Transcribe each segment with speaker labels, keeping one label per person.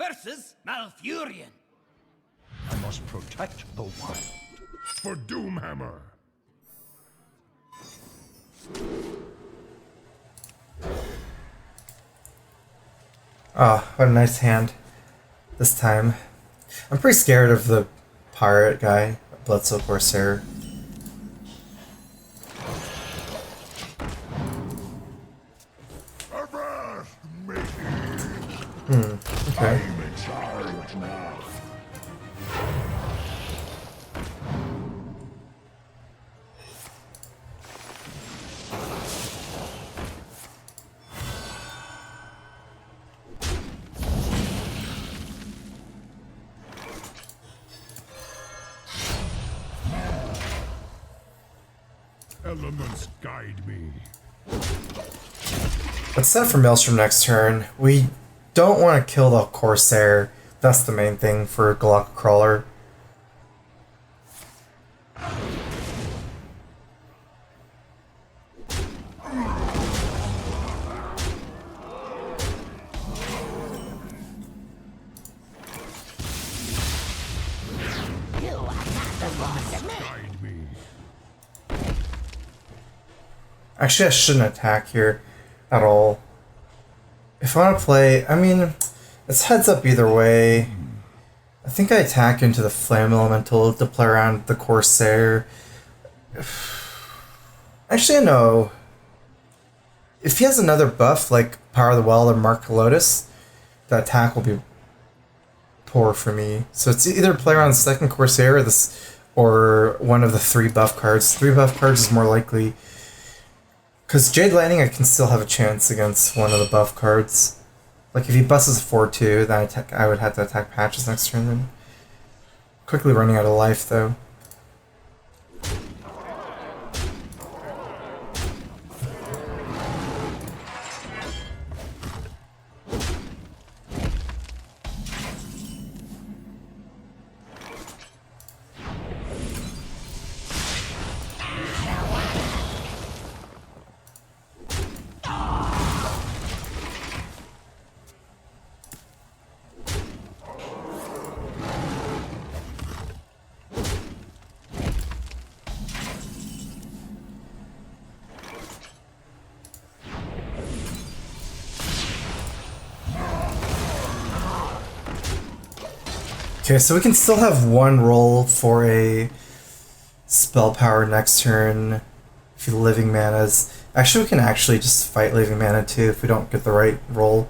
Speaker 1: versus Malfurion.
Speaker 2: I must protect the wild. For Doomhammer.
Speaker 3: Oh, what a nice hand. This time. I'm pretty scared of the pirate guy, Bloodsoul Corsair. Okay.
Speaker 2: I'm in charge now. Elements guide me.
Speaker 3: Let's set for Maelstrom next turn. We don't want to kill the Corsair. That's the main thing for Glock Crawler.
Speaker 2: Guide me.
Speaker 3: Actually, I shouldn't attack here at all. If I want to play, I mean, it's heads up either way. I think I attack into the Flame Elemental to play around the Corsair. Actually, no. If he has another buff like Power of the Well or Mark Lotus, the attack will be poor for me. So it's either play around the second Corsair or this, or one of the 3 buff cards. 3 buff cards is more likely. Because Jade Lightning, I can still have a chance against one of the buff cards. Like if he busts a 4-2, then I would have to attack Patches next turn. Then quickly running out of life though. Okay, so we can still have one roll for a spell power next turn if you living manas. Actually, we can actually just fight living mana too if we don't get the right roll.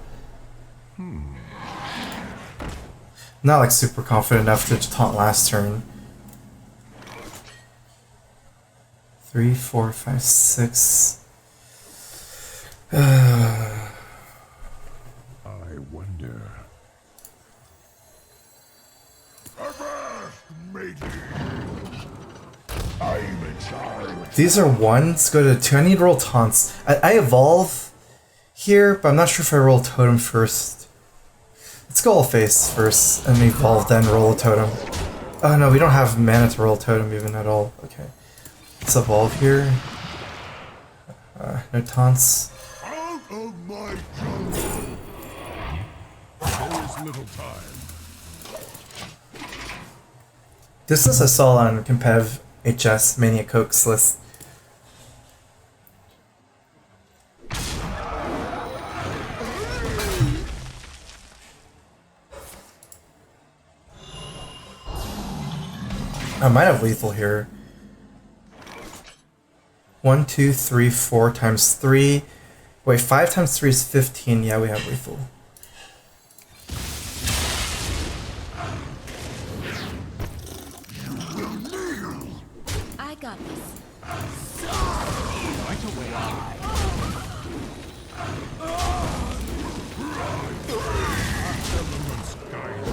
Speaker 3: Not like super confident enough to taunt last turn. 3, 4, 5, 6.
Speaker 2: I wonder. Avast, matey! I'm in charge.
Speaker 3: These are 1. Let's go to 2. I need to roll taunts. I evolve here, but I'm not sure if I roll totem first. Let's go all face first and evolve, then roll a totem. Oh no, we don't have mana to roll a totem even at all. Okay. Let's evolve here. No taunts.
Speaker 2: Out of my jungle! There is little time.
Speaker 3: This list I saw on Compev HS Mania Cokes list. I might have lethal here. 1, 2, 3, 4 times 3. Wait, 5 times 3 is 15. Yeah, we have lethal.
Speaker 4: I got this.
Speaker 1: Right away.
Speaker 2: Elements guide me.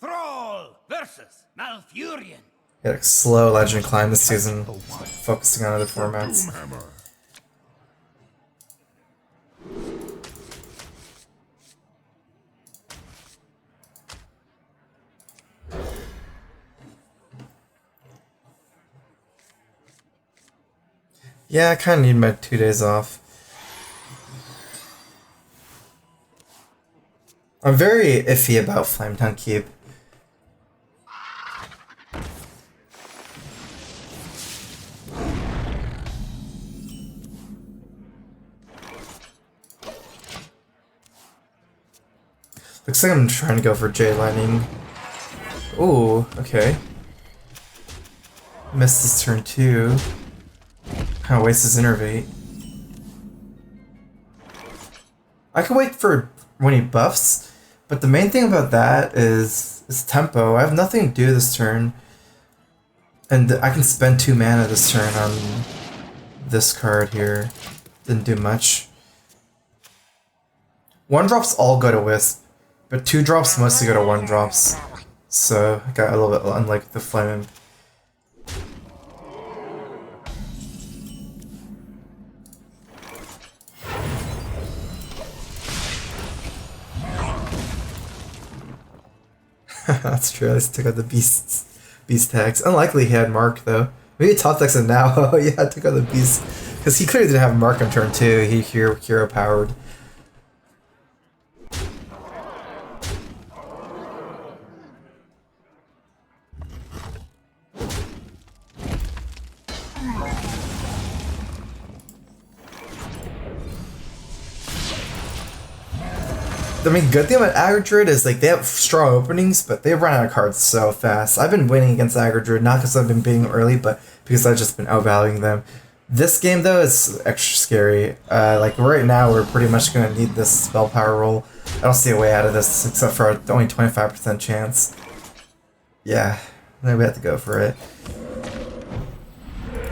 Speaker 1: Thrall versus Malfurion.
Speaker 3: Yeah, like slow legend climb this season, focusing on other formats.
Speaker 2: Doomhammer.
Speaker 3: Yeah, I kind of need my 2 days off. I'm very iffy about Flametongue Keep. Looks like I'm trying to go for Jade Lightning. Ooh, okay. Missed his turn 2. Kinda wastes his Innervate. I can wait for when he buffs, but the main thing about that is tempo. I have nothing to do this turn. And I can spend 2 mana this turn on this card here. Didn't do much. 1-drops all go to Wisp, but 2-drops mostly go to 1-drops. So I got a little bit unlike the Flame. That's true, I just took out the beast tags. Unlikely he had Mark though. Maybe top decks it now. Oh yeah, I took out the beast. Because he clearly didn't have Mark on turn 2. He hero powered. I mean, good thing about Aggro Druid is like they have strong openings, but they run out of cards so fast. I've been winning against Aggro Druid, not because I've been being early, but because I've just been outvaluing them. This game though is extra scary. Like right now, we're pretty much gonna need this spell power roll. I don't see a way out of this except for only 25% chance. Yeah, maybe we have to go for it.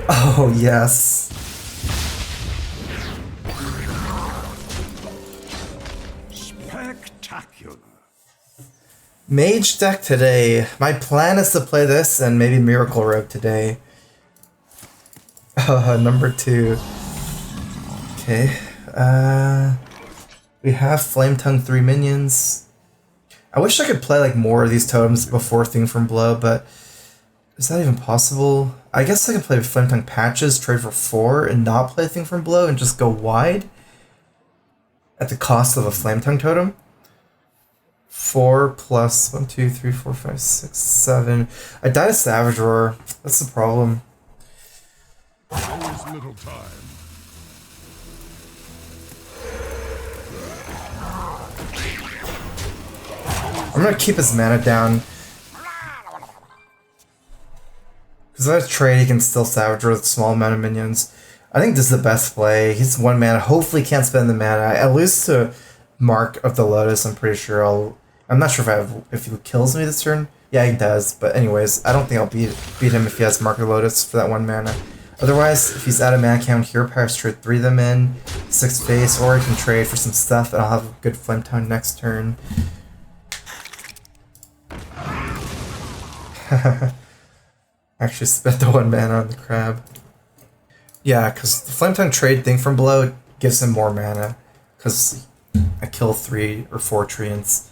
Speaker 3: Oh yes.
Speaker 2: Spectacular.
Speaker 3: Mage deck today. My plan is to play this and maybe Miracle Rogue today. Number 2. Okay. We have Flametongue 3 minions. I wish I could play like more of these totems before Thing from Blow, but is that even possible? I guess I could play Flametongue Patches, trade for 4, and not play Thing from Blow and just go wide at the cost of a Flametongue totem. 4 plus 1, 2, 3, 4, 5, 6, 7. I died a Savage Roar. That's the problem.
Speaker 2: Always little time.
Speaker 3: I'm gonna keep his mana down. Because if I trade, he can still Savage Roar with small amount of minions. I think this is the best play. He's 1 mana. Hopefully can't spend the mana. I lose to Mark of the Lotus. I'm pretty sure I'm not sure if he kills me this turn. Yeah, he does. But anyways, I don't think I'll beat him if he has Mark of the Lotus for that 1 mana. Otherwise, if he's out of mana count, Hero Power, trade 3 of them in, 6 face, or I can trade for some stuff and I'll have a good Flametongue next turn. Actually spent the 1 mana on the crab. Yeah, because the Flametongue trade Thing from Below gives him more mana. Because I kill 3 or 4 treants.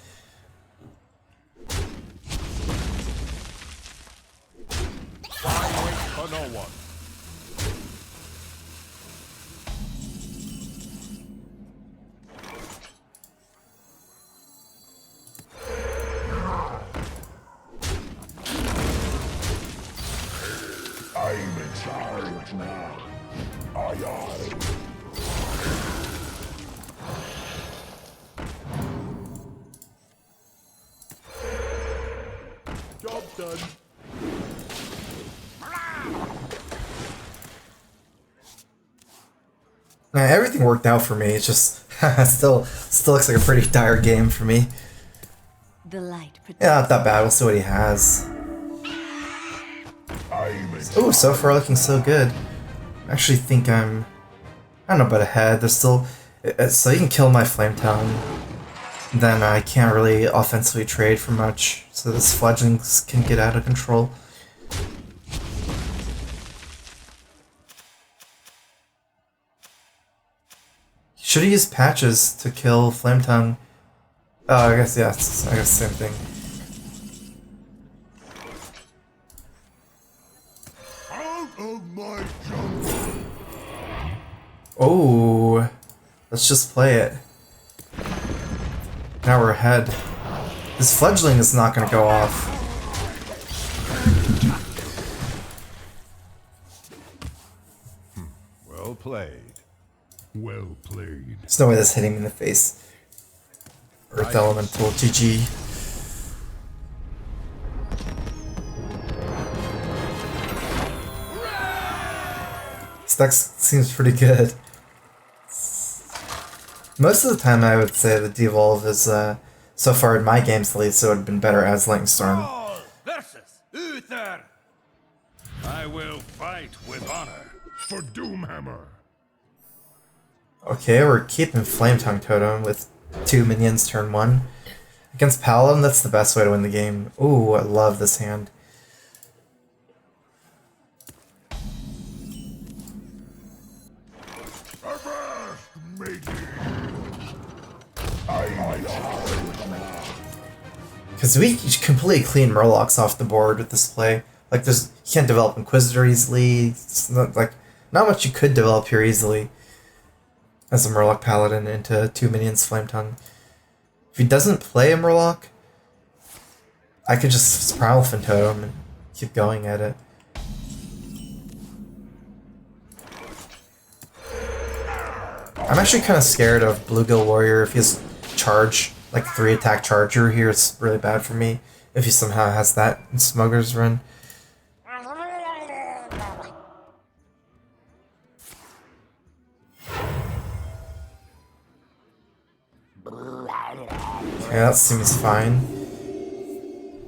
Speaker 2: I'm in charge now. Aye. Job done.
Speaker 3: Now, everything worked out for me. It's just still looks like a pretty dire game for me.
Speaker 4: The light
Speaker 3: Yeah, not that bad. We'll see what he has. Ooh, so far looking so good. I actually think I don't know about ahead. There's still so you can kill my Flametongue. Then I can't really offensively trade for much. So this fledglings can get out of control. Should have used patches to kill Flametongue. Oh, I guess yeah. I guess same thing.
Speaker 2: Out of my jungle.
Speaker 3: Oh, let's just play it. Now we're ahead. This fledgling is not going to go off.
Speaker 2: Well played. Well played.
Speaker 3: There's no way that's hitting me in the face. Earth Elemental, GG. This deck seems pretty good. Most of the time I would say the devolve is, so far in my games at least, it would have been better as Lightning Storm.
Speaker 1: Thrall versus Uther.
Speaker 2: I will fight with honor for Doomhammer.
Speaker 3: Okay, we're keeping Flame Tongue Totem with 2 minions turn 1. Against Paladin, that's the best way to win the game. Ooh, I love this hand. Because we completely clean Murlocs off the board with this play. Like, you can't develop Inquisitor easily. It's not much you could develop here easily as a Murloc Paladin into 2 minions Flame Tongue. If he doesn't play a Murloc, I could just Primal Totem and keep going at it. I'm actually kind of scared of Bluegill Warrior. If he has charge, like 3 attack charger here, it's really bad for me. If he somehow has that in Smuggler's Run. Okay, that seems fine.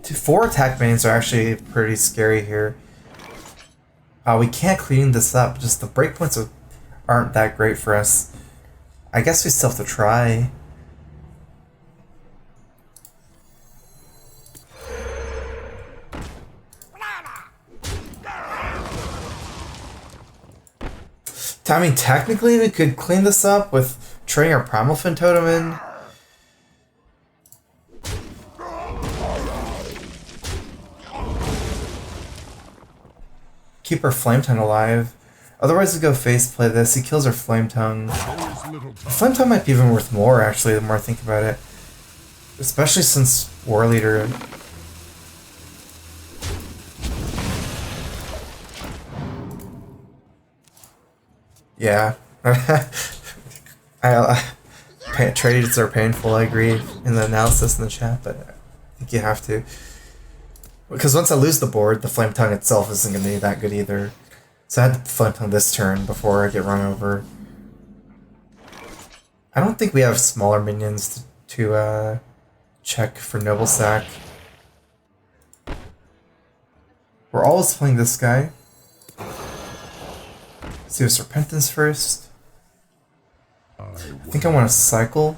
Speaker 3: 4 attack mains are actually pretty scary here. We can't clean this up, just the breakpoints aren't that great for us. I guess we still have to try. I mean, technically we could clean this up with trading our Primal Totem in. Keep our Flame Tongue alive. Otherwise we go face play this, he kills our Flame Tongue. Flame Tongue might be even worth more actually the more I think about it. Especially since War Leader. Yeah. Trades are painful, I agree in the analysis in the chat, but I think you have to. Because once I lose the board, the Flame Tongue itself isn't going to be that good either. So I had to Flame Tongue this turn before I get run over. I don't think we have smaller minions to check for Noble Sack. We're always playing this guy. Let's do a Serpentance first. I think I want to cycle.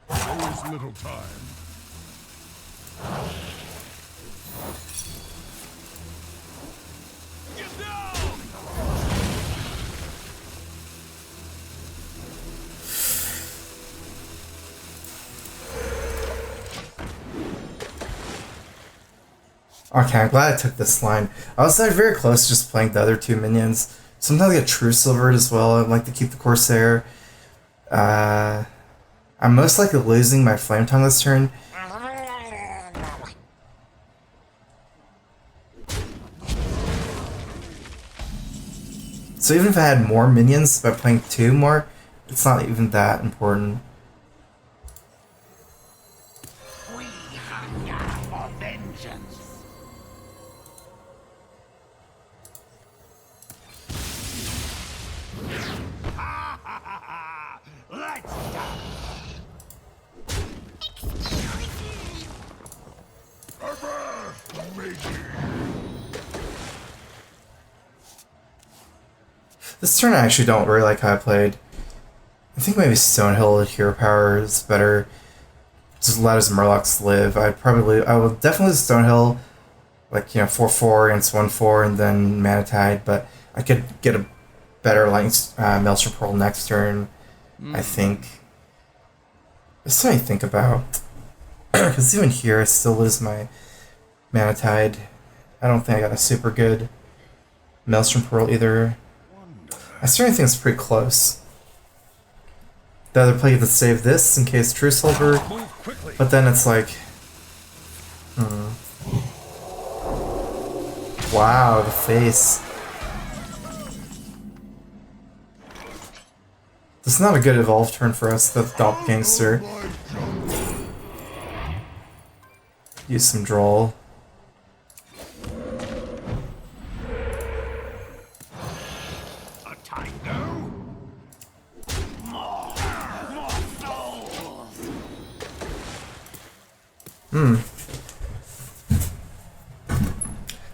Speaker 2: There is little time.
Speaker 3: Okay, I'm glad I took this line. I was very close to just playing the other 2 minions. Sometimes I get True Silvered as well. I'd like to keep the Corsair. I'm most likely losing my Flame Tongue this turn. So even if I had more minions by playing 2 more, it's not even that important.
Speaker 1: We hunger for vengeance. Let's go.
Speaker 3: This turn I actually don't really like how I played. I think maybe Stonehill with Hero Power is better. Just let his Murlocs live. I will definitely Stonehill, like, you know, 4/4 against 1/4 and then Mana Tide, but I could get a better Maelstrom Pearl next turn, I think. There's something to think about. Because even here I still lose my Mana Tide. I don't think I got a super good Maelstrom Pearl either. I certainly think it's pretty close. The other play to save this in case True Silver, but then it's like, wow, the face. This is not a good evolve turn for us, the Doppelgangster. Use some draw.
Speaker 1: A tango? More souls!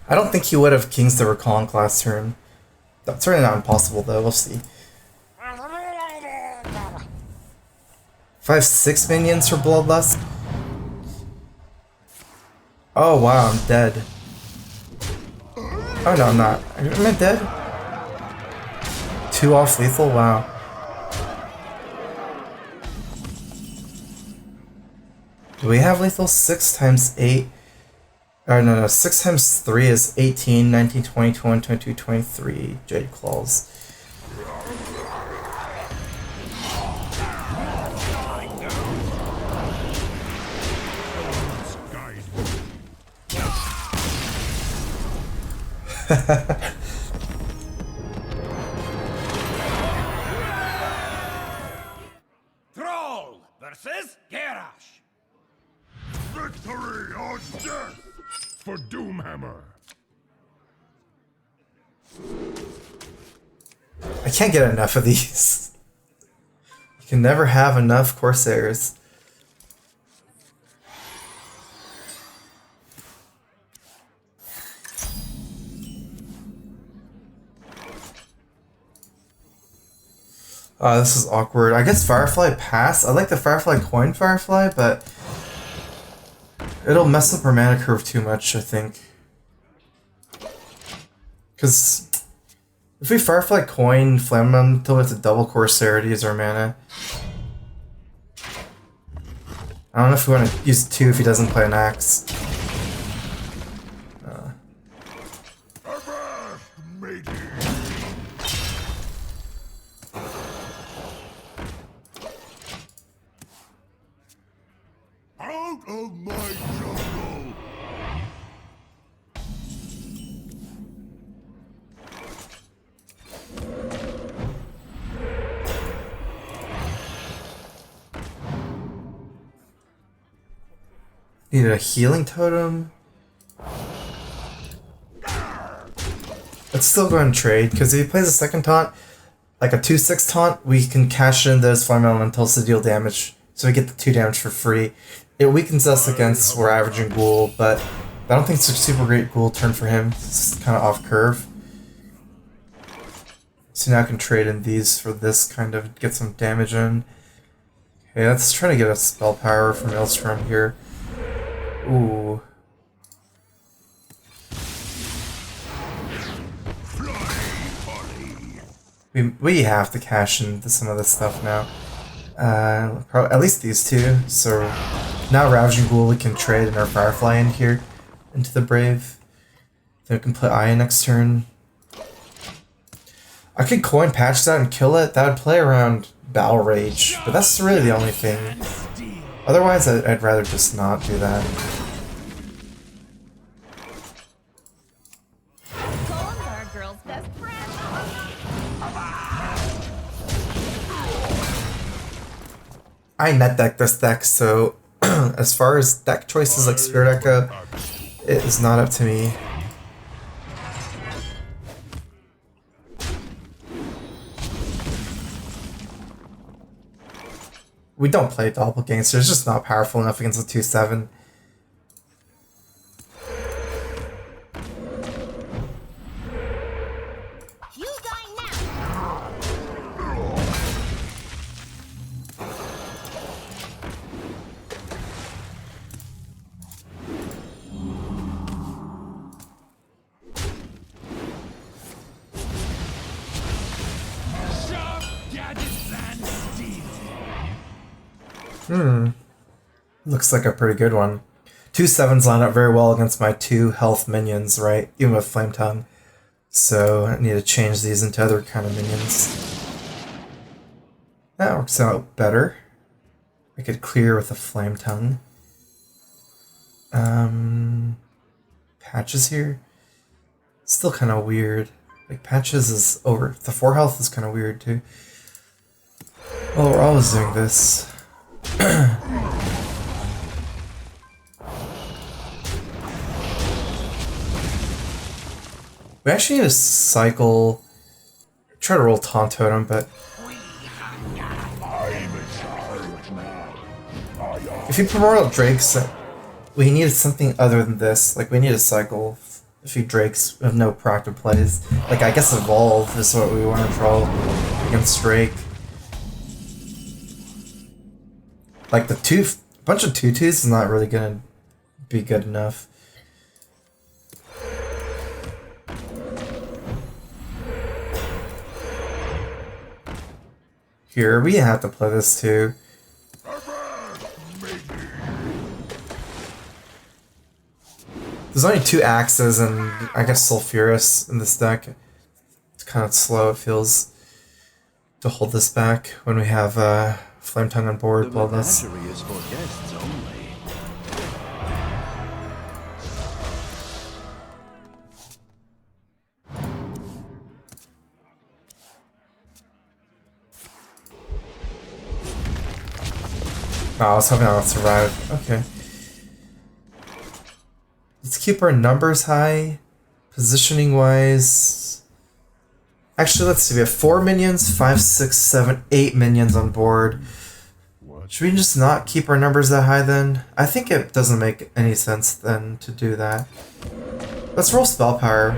Speaker 3: I don't think he would have Kings the Recon last turn. That's certainly not impossible though, we'll see. 5-6 minions for Bloodlust? Oh wow, I'm dead. Oh no, I'm not. Am I dead? 2 off lethal? Wow. Do we have lethal? 6 times 8. Oh no, 6 times 3 is 18, 19, 20, 21, 22, 23 Jade Claws.
Speaker 1: Thrall versus Garrosh.
Speaker 2: Victory or death for Doomhammer.
Speaker 3: I can't get enough of these. You can never have enough Corsairs. This is awkward. I guess Firefly pass. I like the Firefly coin Firefly, but it'll mess up our mana curve too much, I think. Because if we Firefly coin Flame until we have to double Corsair to use our mana. I don't know if we want to use 2 if he doesn't play an axe.
Speaker 2: Out of my jungle!
Speaker 3: Needed a healing totem. Let's still go and trade, because if he plays a second taunt, like a 2/6 taunt, we can cash in those Flame Elementals to deal damage, so we get the 2 damage for free. It weakens us against we're averaging Ghoul, but I don't think it's a super great Ghoul turn for him. It's kind of off curve. So now I can trade in these for this, kind of get some damage in. Okay, let's try to get a spell power from Maelstrom here. Ooh. We have to cash into some of this stuff now. Probably, at least these 2. So now Ravaging Ghoul we can trade in our Firefly in here into the Brave. Then we can play Aya next turn. I could coin patch that and kill it. That would play around Battle Rage, but that's really the only thing. Otherwise, I'd rather just not do that.
Speaker 5: Colin's our girl's best friend.
Speaker 3: I net deck this deck, so as far as deck choices like Spirit Echo, it is not up to me. We don't play Doppelgangster, it's just not powerful enough against the 2/7.
Speaker 5: You die now.
Speaker 1: Sharp gadgets and steel.
Speaker 3: Looks like a pretty good one. 2/7s line up very well against my 2 health minions, right? Even with Flame Tongue. So I need to change these into other kind of minions. That works out better. I could clear with a flame tongue. Patches here. Still kind of weird. Like Patches is over. The 4 health is kind of weird too. Well, we're always doing this. We actually need to cycle. Try to roll Taunt Totem, but if you promote Drakes, we needed something other than this. Like, we need to cycle a few Drakes with no proactive plays. Like, I guess Evolve is what we want to draw against Drake. Like, the bunch of 2/2s is not really gonna be good enough. Here, we have to play this too. There's only 2 axes and I guess Sulfurous in this deck. It's kind of slow, it feels, to hold this back when we have Flame Tongue on board. Bloodless.
Speaker 6: Is for guests only.
Speaker 3: Oh, I was hoping I would survive. Okay. Let's keep our numbers high. Positioning wise. Actually, let's see. We have 4 minions, 5, 6, 7, 8 minions on board. Should we just not keep our numbers that high then? I think it doesn't make any sense then to do that. Let's roll Spell Power.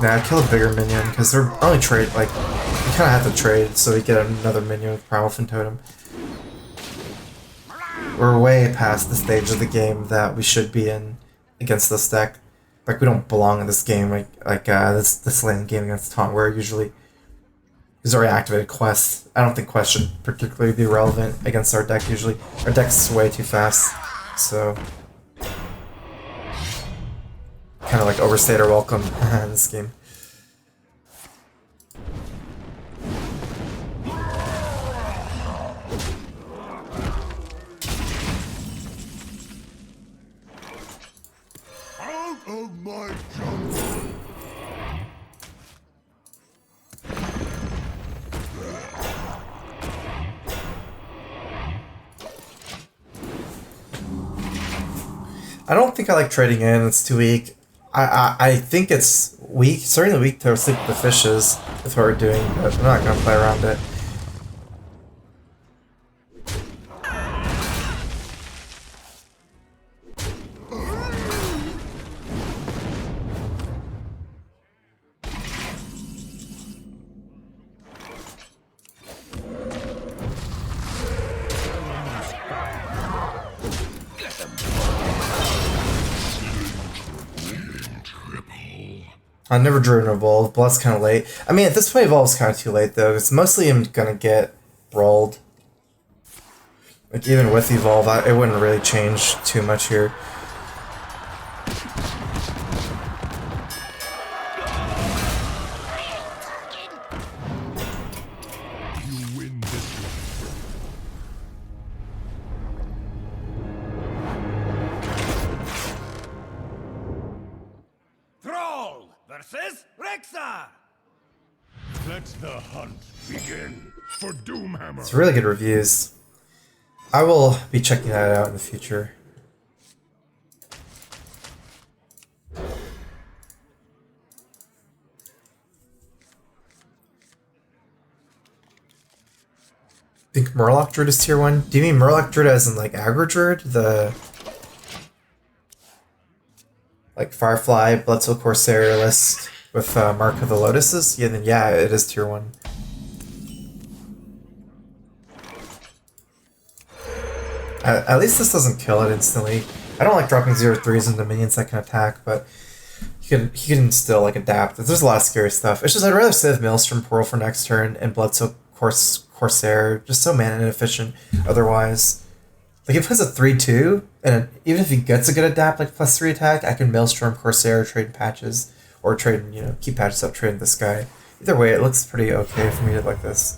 Speaker 3: Nah, kill a bigger minion, because they're only trade, like, we kind of have to trade so we get another minion with Primal Fin Totem. We're way past the stage of the game that we should be in against this deck. Like, we don't belong in this game, this lane game against Taunt, where usually he's already activated quests. I don't think quests should particularly be relevant against our deck usually. Our deck's way too fast, so kind of like overstayed our welcome in this game.
Speaker 2: Out of my jungle!
Speaker 3: I don't think I like trading in, it's too weak. I think it's weak, certainly weak to sleep with the fishes with what we're doing, but I'm not going to play around it. I never drew an Evolve. Blood's kind of late. I mean, at this point, Evolve's kind of too late, though. It's mostly I'm going to get rolled. Like, even with Evolve, it wouldn't really change too much here.
Speaker 2: You win this one.
Speaker 1: Thrall versus Rexar.
Speaker 2: Let the hunt begin for Doomhammer.
Speaker 3: It's really good reviews. I will be checking that out in the future. Think Murloc Druid is tier 1? Do you mean Murloc Druid as in like aggro Druid? The like Firefly, Bloodsoul Corsair list with Mark of the Lotuses? Yeah, then yeah, it is tier 1. At least this doesn't kill it instantly. I don't like dropping 0/3s into minions that can attack, but he can still like adapt. There's a lot of scary stuff. It's just I'd rather save Maelstrom Pearl for next turn and Bloodsoul Corsair, just so mana inefficient otherwise. Like if he has a 3/2, and even if he gets a good adapt like +3 attack, I can Maelstrom Corsair, trade patches, or trade, you know, keep patches up, trade this guy. Either way, it looks pretty okay for me to like this.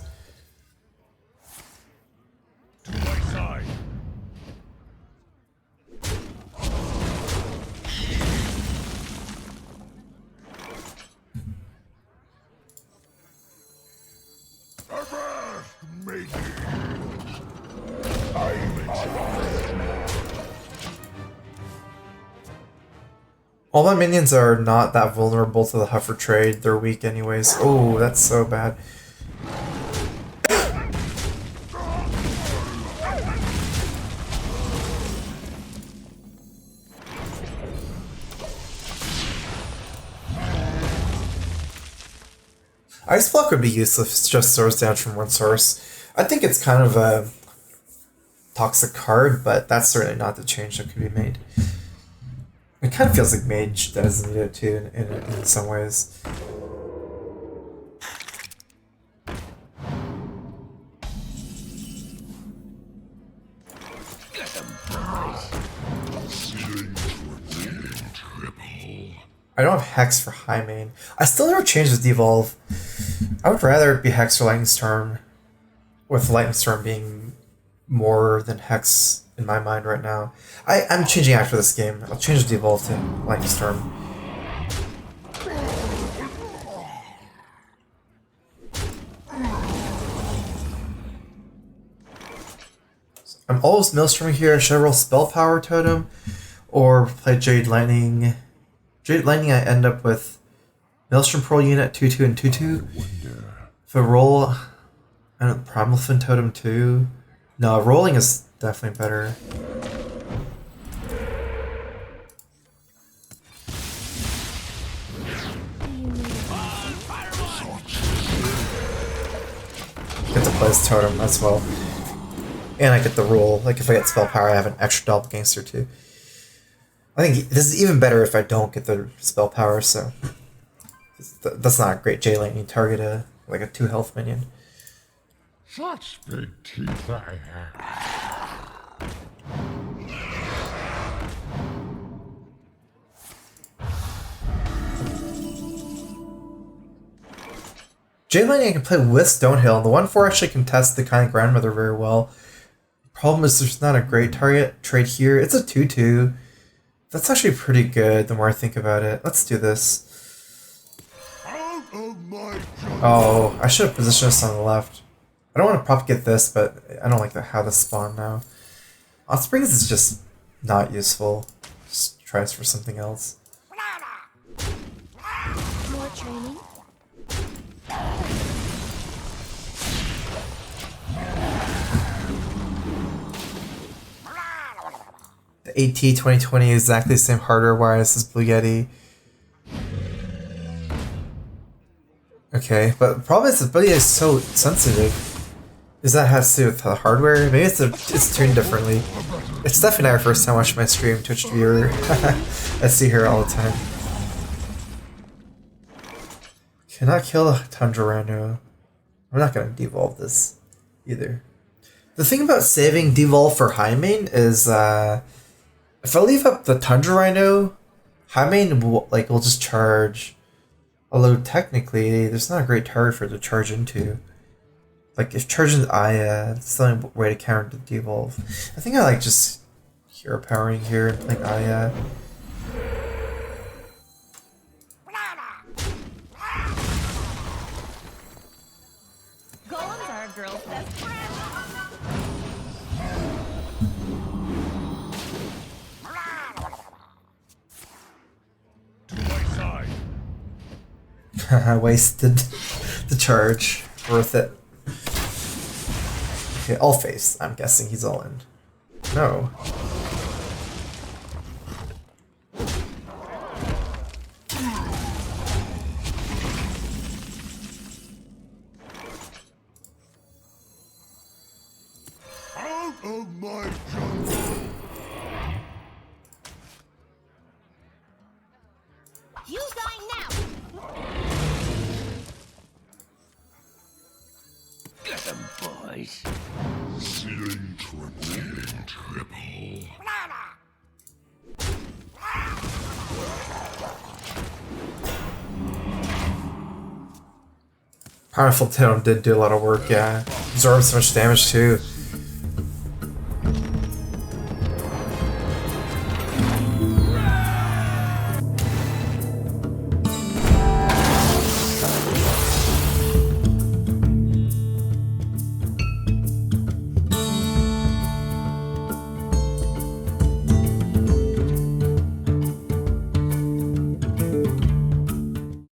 Speaker 2: To my side. Avast, matey. I'm in charge.
Speaker 3: All my minions are not that vulnerable to the Huffer trade. They're weak anyways. Oh, that's so bad. Ice Block would be useless, just source down from one source. I think it's kind of a toxic card, but that's certainly not the change that could be made. It kind of feels like Mage does need it too in some ways. I don't have Hex for high main. I still never changed the devolve. I would rather it be Hex or Lightning Storm, with Lightning Storm being more than Hex in my mind right now. I'm changing after this game. I'll change the devolve to Lightning Storm. I'm always Maelstrom here. Should I roll Spell Power Totem or play Jade Lightning? Jade Lightning, I end up with Maelstrom Pearl Unit 2/2 and 2/2. If I roll, I don't know, Primal Fin Totem 2. No, rolling is definitely better. Get to play as Totem as well. And I get the roll. Like if I get Spell Power, I have an extra Doppelgangster too. I think this is even better if I don't get the Spell Power, so that's not a great J Lightning target, like a 2 health minion.
Speaker 2: Such big teeth I have.
Speaker 3: J Lightning I can play with Stonehill, and the 1/4 actually contests the Kind Grandmother very well. Problem is there's not a great target trade here. It's a 2/2. That's actually pretty good the more I think about it. Let's do this.
Speaker 2: Out of my
Speaker 3: Oh, I should have positioned this on the left. I don't want to propagate this, but I don't like how this spawn now. Offsprings is just not useful. Just tries for something else.
Speaker 5: More training?
Speaker 3: The AT 2020 is exactly the same hardware wise as Blue Yeti. Okay, but the problem is the Blue Yeti is so sensitive. Does that have to do with the hardware? Maybe it's tuned differently. It's definitely not our first time watching my stream, Twitch viewer. I see her all the time. Cannot kill a Tundra Rhino. I'm not gonna devolve this either. The thing about saving devolve for high main is if I leave up the Tundra Rhino, high main will just charge. Although technically there's not a great target for it to charge into. Like if charging Aya, it's the only way to counter the devolve. I think I like just hero powering here and playing Aya.
Speaker 5: Golems are a girl's best friend.
Speaker 2: to my side.
Speaker 3: I wasted the charge. Worth it. Okay, all face. I'm guessing he's all in. No.
Speaker 2: Out of my jungle.
Speaker 5: You die now.
Speaker 6: Get them, boys.
Speaker 2: Sealing tremendous.
Speaker 3: Powerful Tome did do a lot of work, yeah. Absorbed so much damage too.